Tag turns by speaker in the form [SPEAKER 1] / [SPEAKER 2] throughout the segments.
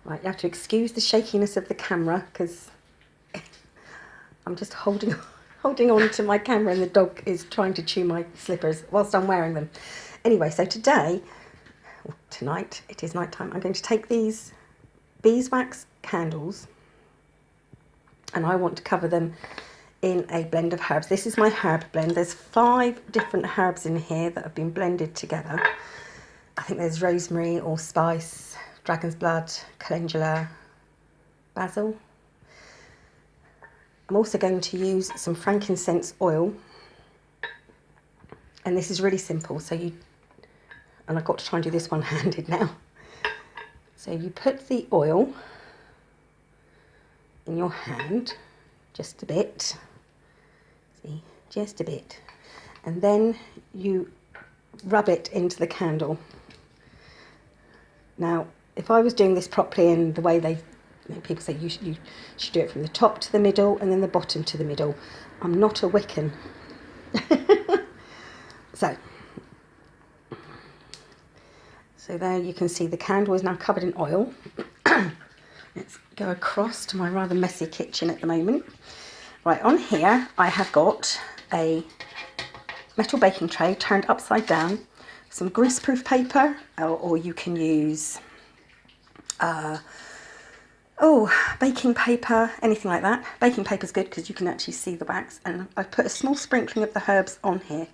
[SPEAKER 1] Right, you have to excuse the shakiness of the camera because I'm just holding on to my camera and the dog is trying to chew my slippers whilst I'm wearing them. Anyway, so today, or tonight, it is night time, I'm going to take these beeswax candles and I want to cover them in a blend of herbs. This is my herb blend. There's 5 different herbs in here that have been blended together. I think there's rosemary, allspice, dragon's blood, calendula, basil. I'm also going to use some frankincense oil, and this is really simple. And I've got to try and do this one-handed now. So you put the oil in your hand, just a bit, see, just a bit, and then you rub it into the candle. Now, if I was doing this properly and the way people say you should do it from the top to the middle and then the bottom to the middle. I'm not a Wiccan. So there you can see the candle is now covered in oil. Let's go across to my rather messy kitchen at the moment. Right, on here I have got a metal baking tray turned upside down, some greaseproof paper, or you can use baking paper, anything like that. Baking paper is good because you can actually see the wax, and I've put a small sprinkling of the herbs on here.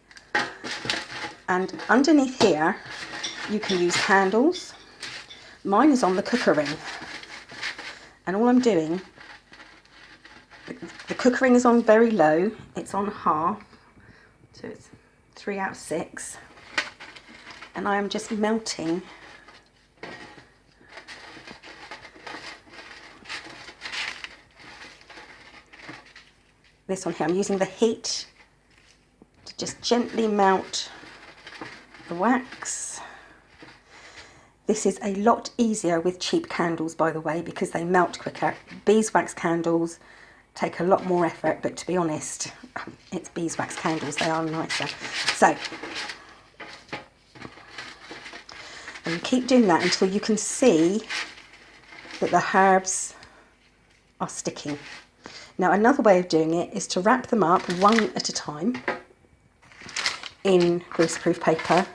[SPEAKER 1] And underneath here you can use candles. Mine is on the cooker ring, and all I'm doing, the cooker ring is on very low, it's on half, so it's 3 out of 6, and I am just melting this on here. I'm using the heat to just gently melt the wax. This is a lot easier with cheap candles, by the way, because they melt quicker. Beeswax candles take a lot more effort, but to be honest, it's beeswax candles, they are nicer. So, and you keep doing that until you can see that the herbs are sticking. Now, another way of doing it is to wrap them up one at a time in greaseproof paper,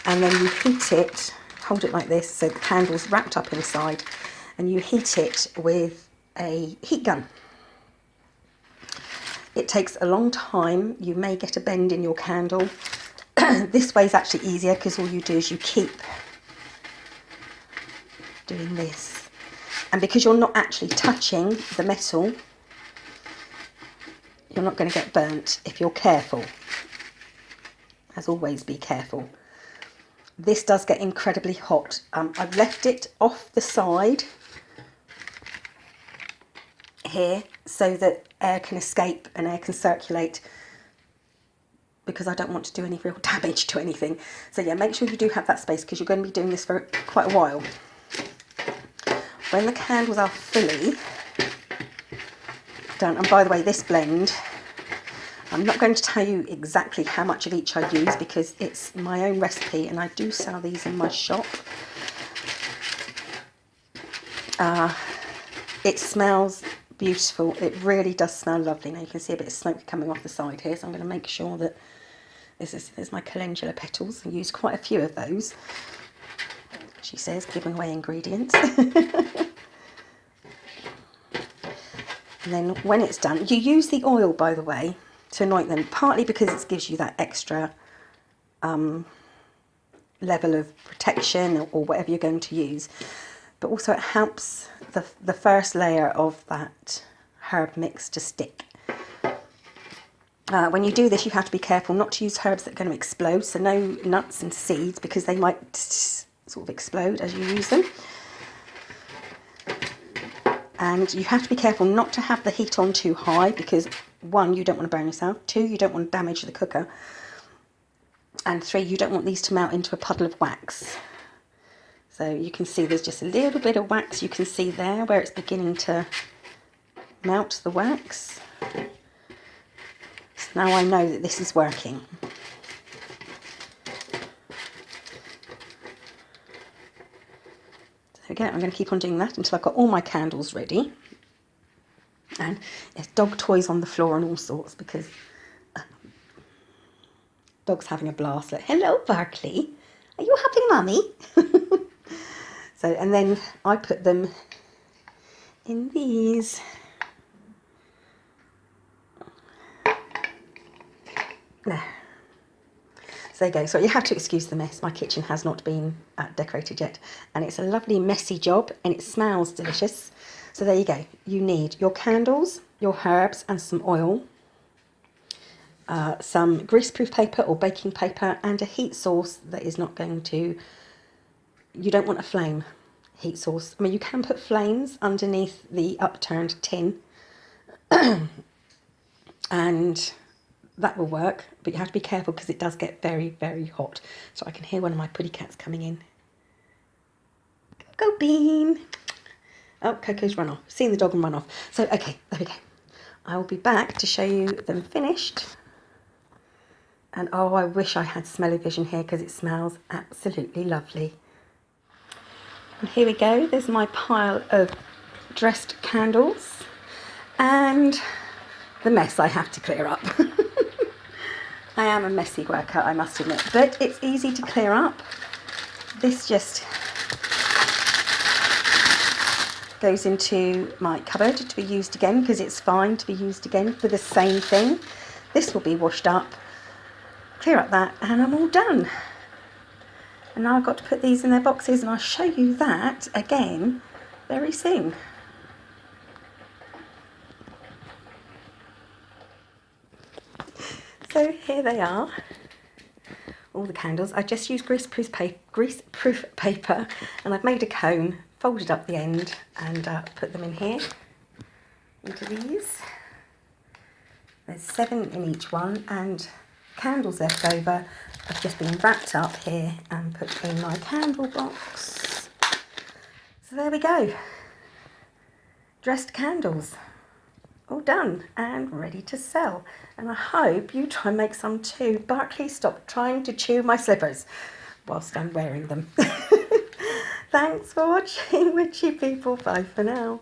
[SPEAKER 1] and then you heat it, hold it like this so the candle's wrapped up inside, and you heat it with a heat gun. It takes a long time. You may get a bend in your candle. This way is actually easier because all you do is you keep doing this, and because you're not actually touching the metal, you're not going to get burnt if you're careful. As always, be careful. This does get incredibly hot. I've left it off the side here so that air can escape and air can circulate, because I don't want to do any real damage to anything. So yeah, make sure you do have that space because you're going to be doing this for quite a while. When the candles are fully done, and by the way, this blend, I'm not going to tell you exactly how much of each I use because it's my own recipe, and I do sell these in my shop. It smells beautiful. It really does smell lovely. Now you can see a bit of smoke coming off the side here, so I'm going to make sure that there's my calendula petals. I use quite a few of those. She says, giving away ingredients. And then when it's done, you use the oil, by the way, to anoint them, partly because it gives you that extra level of protection or whatever you're going to use, but also it helps the first layer of that herb mix to stick. When you do this, you have to be careful not to use herbs that are going to explode, so no nuts and seeds, because they might sort of explode as you use them. And you have to be careful not to have the heat on too high, because 1, you don't want to burn yourself, 2, you don't want to damage the cooker, and 3, you don't want these to melt into a puddle of wax. So you can see there's just a little bit of wax you can see there where it's beginning to melt the wax. So now I know that this is working. we go. I'm going to keep on doing that until I've got all my candles ready. And there's dog toys on the floor and all sorts because dog's having a blast. Like, hello, Barkley. Are you happy, Mummy? So, and then I put them in these. There. So there you go. So you have to excuse the mess. My kitchen has not been decorated yet. And it's a lovely messy job and it smells delicious. So there you go. You need your candles, your herbs and some oil. Some greaseproof paper or baking paper and a heat source that is not going to... You don't want a flame heat source. I mean, you can put flames underneath the upturned tin. And... that will work, but you have to be careful because it does get very, very hot. So I can hear one of my pretty cats coming in. Go Bean. Oh, Coco's run off. Seen the dog and run off. So, okay, there we go. I will be back to show you them finished. And oh, I wish I had smell-o-vision here because it smells absolutely lovely. And here we go. There's my pile of dressed candles and the mess I have to clear up. I am a messy worker, I must admit, but it's easy to clear up. This just goes into my cupboard to be used again because it's fine to be used again for the same thing. This will be washed up, clear up that, and I'm all done. And now I've got to put these in their boxes and I'll show you that again very soon. So here they are, all the candles. I just used greaseproof paper and I've made a cone, folded up the end and put them in here, into these. There's 7 in each one and candles left over have just been wrapped up here and put in my candle box. So there we go, dressed candles. All done and ready to sell. And I hope you try and make some too. Barkley, stop trying to chew my slippers whilst I'm wearing them. Thanks for watching, witchy people. Bye for now.